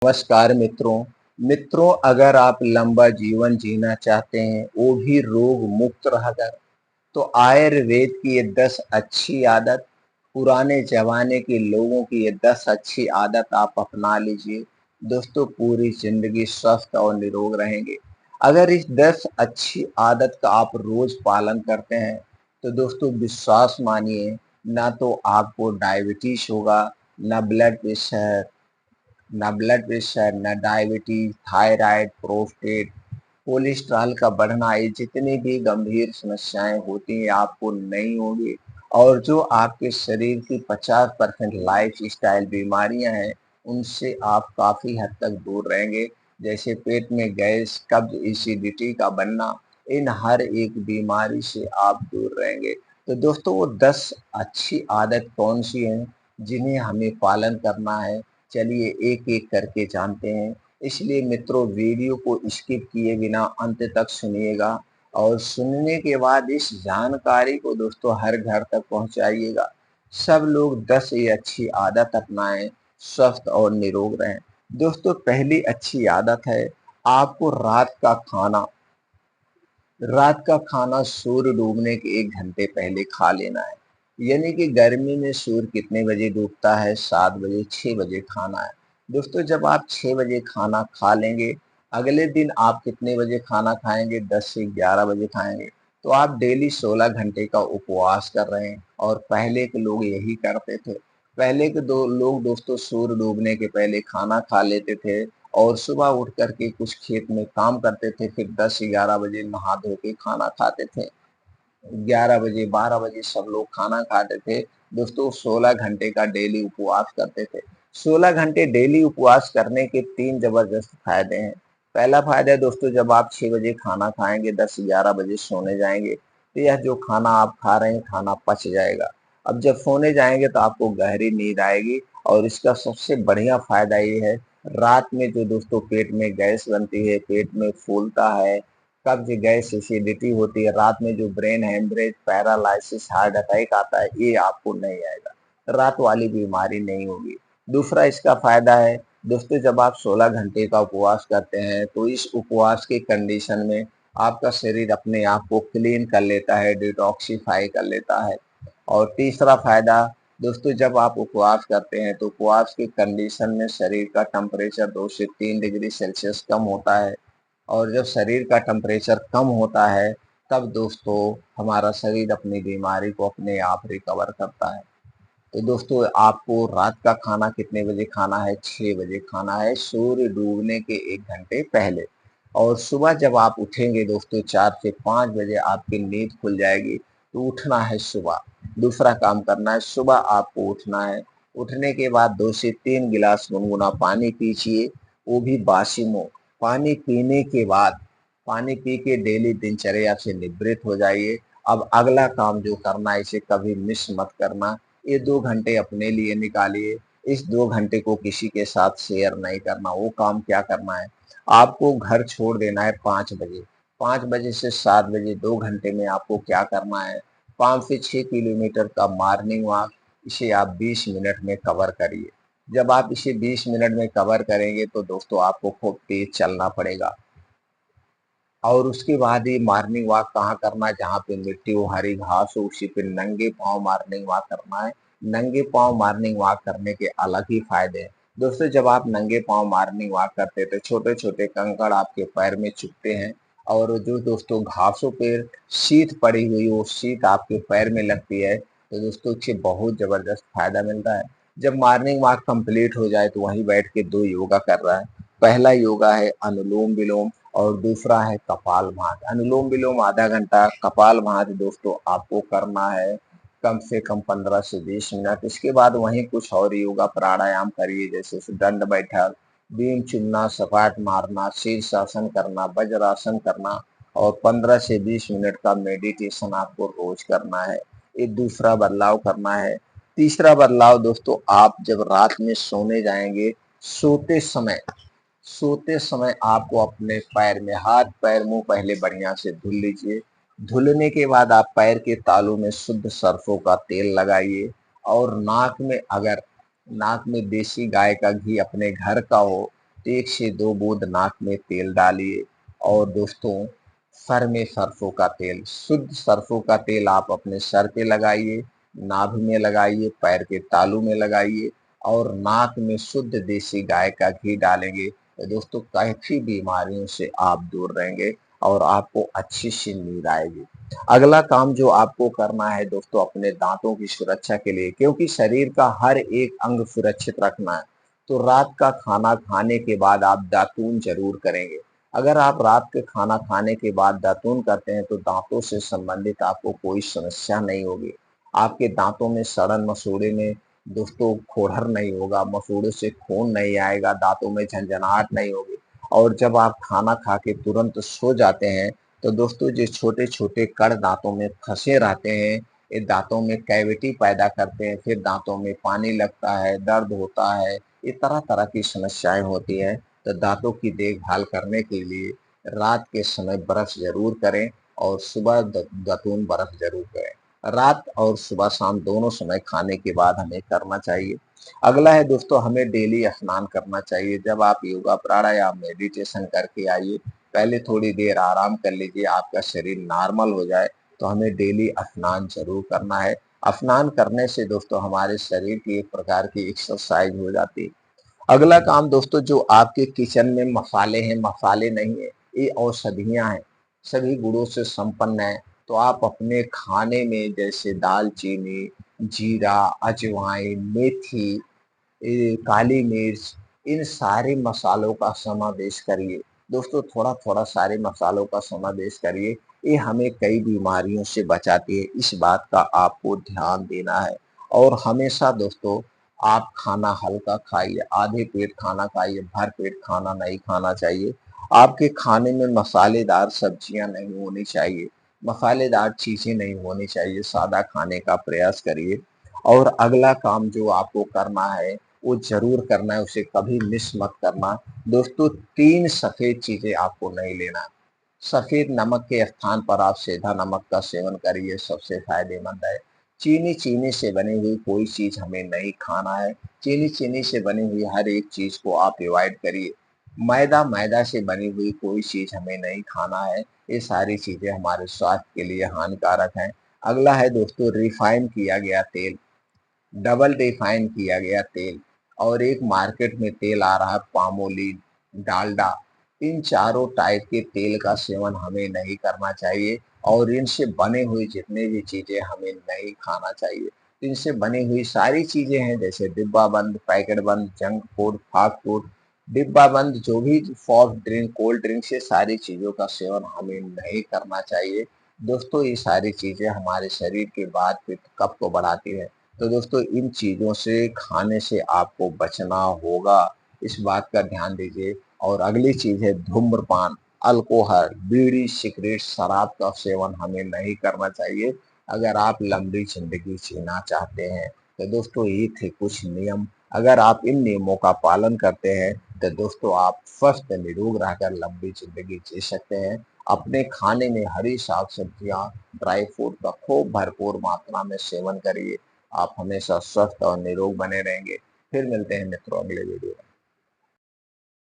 नमस्कार मित्रों, अगर आप लंबा जीवन जीना चाहते हैं, वो भी रोग मुक्त रहकर, तो आयुर्वेद की ये 10 अच्छी आदत, पुराने जमाने के लोगों की ये 10 अच्छी आदत आप अपना लीजिए। दोस्तों, पूरी जिंदगी स्वस्थ और निरोग रहेंगे। अगर इस 10 अच्छी आदत का आप रोज पालन करते हैं, तो दोस्तों विश्वास मानिए, ना तो आपको डायबिटीज होगा, ना ब्लड प्रेशर, न डायबिटीज, थायराइड, प्रोस्टेट, कोलेस्ट्रॉल का बढ़ना, ये जितनी भी गंभीर समस्याएं होती हैं आपको नहीं होगी। और जो आपके शरीर की 50% लाइफ स्टाइल बीमारियां हैं, उनसे आप काफी हद तक दूर रहेंगे। जैसे पेट में गैस, कब्ज, एसिडिटी का बनना, इन हर एक बीमारी से आप दूर रहेंगे। तो दोस्तों, वो 10 अच्छी आदत कौन सी हैं जिन्हें हमें पालन करना है, चलिए एक एक करके जानते हैं। इसलिए मित्रों, वीडियो को स्किप किए बिना अंत तक सुनिएगा, और सुनने के बाद इस जानकारी को दोस्तों हर घर तक पहुंचाइएगा। सब लोग 10 ये अच्छी आदत अपनाएं, स्वस्थ और निरोग रहें। दोस्तों, पहली अच्छी आदत है, आपको रात का खाना सूर्य डूबने के 1 घंटे पहले खा लेना है। यानी कि गर्मी में सूर्य कितने बजे डूबता है? 7 बजे, 6 बजे खाना है। दोस्तों, जब आप 6 बजे खाना खा लेंगे, अगले दिन आप कितने बजे खाना खाएंगे? 10 से 11 बजे खाएंगे। तो आप डेली 16 घंटे का उपवास कर रहे हैं, और पहले के लोग यही करते थे। पहले के दो लोग दोस्तों सूर्य डूबने के पहले खाना खा लेते थे, और सुबह उठ कर के कुछ खेत में काम करते थे, फिर 10-11 बजे नहा धो के खाना खाते थे। 11 बजे, 12 बजे सब लोग खाना खाते थे। दोस्तों, 16 घंटे का डेली उपवास करते थे। 16 घंटे डेली उपवास करने के 3 जबरदस्त फायदे हैं। पहला फायदा है दोस्तों, जब आप 6 बजे खाना खाएंगे, 10-11 बजे सोने जाएंगे, तो यह जो खाना आप खा रहे हैं, खाना पच जाएगा। अब जब सोने जाएंगे तो आपको गहरी नींद आएगी। और इसका सबसे बढ़िया फायदा ये है, रात में जो दोस्तों पेट में गैस बनती है, पेट में फूलता है, कब्ज, गैस, एसिडिटी होती है, रात में जो brain haemorrhage, paralysis, heart attack आता है, ये आपको नहीं आएगा। रात वाली बीमारी नहीं होगी। दूसरा इसका फायदा है दोस्तों, जब आप 16 घंटे का उपवास करते हैं, तो इस उपवास के कंडीशन में आपका शरीर अपने आप को क्लीन कर लेता है, डिटॉक्सिफाई कर लेता है। और तीसरा फायदा दोस्तों, जब आप उपवास करते हैं, तो उपवास की कंडीशन में शरीर का टेम्परेचर 2 से 3 डिग्री सेल्सियस कम होता है। और जब शरीर का टेम्परेचर कम होता है, तब दोस्तों हमारा शरीर अपनी बीमारी को अपने आप रिकवर करता है। तो दोस्तों, आपको रात का खाना कितने बजे खाना है? 6 बजे खाना है, सूर्य डूबने के 1 घंटे पहले। और सुबह जब आप उठेंगे दोस्तों, 4 से 5 बजे आपकी नींद खुल जाएगी, तो उठना है सुबह। दूसरा काम करना है, सुबह आपको उठना है। उठने के बाद 2 से 3 गिलास गुनगुना पानी पीजिए, वो भी बासी मुंह। पानी पीने के बाद, पानी पी के डेली दिनचर्या से निवृत्त हो जाइए। अब अगला काम जो करना है, इसे कभी मिस मत करना। ये 2 घंटे अपने लिए निकालिए। इस 2 घंटे को किसी के साथ शेयर नहीं करना। वो काम क्या करना है, आपको घर छोड़ देना है 5 बजे। 5 बजे से 7 बजे 2 घंटे में आपको क्या करना है, 5 से 6 किलोमीटर का मॉर्निंग वॉक, इसे आप 20 मिनट में कवर करिए। जब आप इसे 20 मिनट में कवर करेंगे, तो दोस्तों आपको खूब तेज चलना पड़ेगा। और उसके बाद ही मॉर्निंग वॉक कहाँ करना है, जहाँ पे मिट्टी हो, हरी घास हो, उसी पे नंगे पाँव मॉर्निंग वॉक करना है। नंगे पाँव मॉर्निंग वॉक करने के अलग ही फायदे हैं। दोस्तों, जब आप नंगे पाँव मॉर्निंग वॉक करते हैं, तो छोटे छोटे कंकड़ आपके पैर में चुभते हैं, और जो दोस्तों घासों पे शीत पड़ी हुई, वो शीत आपके पैर में लगती है, तो दोस्तों इससे बहुत जबरदस्त फायदा मिलता है। जब मॉर्निंग वॉक कंप्लीट हो जाए, तो वहीं बैठ के 2 योगा कर रहा है। पहला योगा है अनुलोम विलोम, और दूसरा है कपालभाति। अनुलोम विलोम आधा घंटा, कपालभाति दोस्तों आपको करना है कम से कम 15 से 20 मिनट। इसके बाद वहीं कुछ और योगा प्राणायाम करिए, जैसे दंड बैठक, बीम चुनना, सपाट मारना, शीर्षासन करना, वज्रासन करना, और 15 से 20 मिनट का मेडिटेशन आपको रोज करना है। ये दूसरा बदलाव करना है। तीसरा बदलाव दोस्तों, आप जब रात में सोने जाएंगे, सोते समय सोते समय आपको अपने पैर में, हाथ पैर मुंह पहले बढ़िया से धुल लीजिए। धुलने के बाद आप पैर के तालू में शुद्ध सरसों का तेल लगाइए, और नाक में, अगर नाक में देसी गाय का घी अपने घर का हो, तो 1 से 2 बूंद नाक में तेल डालिए और दोस्तों सर में सरसों का तेल, शुद्ध सरसों का तेल आप अपने सर पे लगाइए, नाभि में लगाइए, पैर के तालू में लगाइए और नाक में शुद्ध देसी गाय का घी डालेंगे तो दोस्तों काफ़ी बीमारियों से आप दूर रहेंगे और आपको अच्छी सी नींद आएगी। अगला काम जो आपको करना है दोस्तों अपने दांतों की सुरक्षा के लिए, क्योंकि शरीर का हर एक अंग सुरक्षित रखना है, तो रात का खाना खाने के बाद आप दातून ज़रूर करेंगे। अगर आप रात के खाना खाने के बाद दातून करते हैं तो दांतों से संबंधित आपको कोई समस्या नहीं होगी। आपके दांतों में सड़न-मसूड़े में दोस्तों खोड़र नहीं होगा, मसूड़ों से खून नहीं आएगा, दांतों में झनझनाहट नहीं होगी और जब आप खाना खा के तुरंत सो जाते हैं तो दोस्तों जो छोटे-छोटे कण दांतों में फँसे रहते हैं, ये दांतों में कैविटी पैदा करते हैं, फिर दांतों में पानी लगता है, दर्द होता है, ये तरह-तरह की समस्याएँ होती हैं। तो दांतों की देखभाल करने के लिए रात के समय ब्रश ज़रूर करें और सुबह दातून ब्रश ज़रूर करें। रात और सुबह-शाम दोनों समय खाने के बाद हमें करना चाहिए। अगला है दोस्तों हमें डेली स्नान करना चाहिए। जब आप योगा, प्राणायाम, मेडिटेशन करके आइए, पहले थोड़ी देर आराम कर लीजिए, आपका शरीर नॉर्मल हो जाए, तो हमें डेली स्नान ज़रूर करना है। स्नान करने से दोस्तों हमारे शरीर की एक प्रकार की एक्सरसाइज हो जाती है। अगला काम दोस्तों जो आपके किचन में मसाले हैं, मसाले नहीं है, ये औषधियाँ हैं, सभी गुणों से संपन्न है। तो आप अपने खाने में जैसे दालचीनी, जीरा, अजवाइन, मेथी, काली मिर्च, इन सारे मसालों का समावेश करिए। दोस्तों थोड़ा-थोड़ा सारे मसालों का समावेश करिए, ये हमें कई बीमारियों से बचाती है, इस बात का आपको ध्यान देना है। और हमेशा दोस्तों आप खाना हल्का खाइए, आधे पेट खाना खाइए, भर पेट खाना नहीं खाना चाहिए। आपके खाने में मसालेदार सब्जियाँ नहीं होनी चाहिए, मसालेदार चीज़ें नहीं होनी चाहिए, सादा खाने का प्रयास करिए। और अगला काम जो आपको करना है वो ज़रूर करना है, उसे कभी मिस मत करना। दोस्तों 3 सफ़ेद चीज़ें आपको नहीं लेना। सफ़ेद नमक के स्थान पर आप सेंधा नमक का सेवन करिए, सबसे फ़ायदेमंद है। चीनी से बनी हुई कोई चीज़ हमें नहीं खाना है। चीनी से बनी हुई हर एक चीज़ को आप अवॉइड करिए। मैदा से बनी हुई कोई चीज़ हमें नहीं खाना है। ये सारी चीज़ें हमारे स्वास्थ्य के लिए हानिकारक हैं। अगला है दोस्तों रिफ़ाइन किया गया तेल। डबल रिफाइन किया गया तेल और एक मार्केट में तेल आ रहा है पामोलिन, डालडा, इन चारों टाइप के तेल का सेवन हमें नहीं करना चाहिए और इनसे बने हुई जितने भी चीज़ें हमें नहीं खाना चाहिए। इनसे बनी हुई सारी चीज़ें हैं जैसे डिब्बा बंद, पैकेट बंद, जंक फूड, फास्ट फूड, डिब्बा बंद जो भी सॉफ्ट ड्रिंक, कोल्ड ड्रिंक, ये सारी चीज़ों का सेवन हमें नहीं करना चाहिए। दोस्तों ये सारी चीज़ें हमारे शरीर के वात, पित्त, कफ को बढ़ाती हैं। तो दोस्तों इन चीज़ों से खाने से आपको बचना होगा, इस बात का ध्यान दीजिए। और अगली चीज़ है धूम्रपान, अल्कोहल, बीड़ी, सिगरेट, शराब का सेवन हमें नहीं करना चाहिए अगर आप लंबी ज़िंदगी जीना चाहते हैं। तो दोस्तों ये थे कुछ नियम, अगर आप इन नियमों का पालन करते हैं तो दोस्तों आप स्वस्थ निरोग रहकर लंबी ज़िंदगी जी सकते हैं। अपने खाने में हरी साग-सब्जियाँ, ड्राई फ्रूट का खूब भरपूर मात्रा में सेवन करिए। आप हमेशा स्वस्थ और निरोग बने रहेंगे। फिर मिलते हैं मित्रों अगले वीडियो में।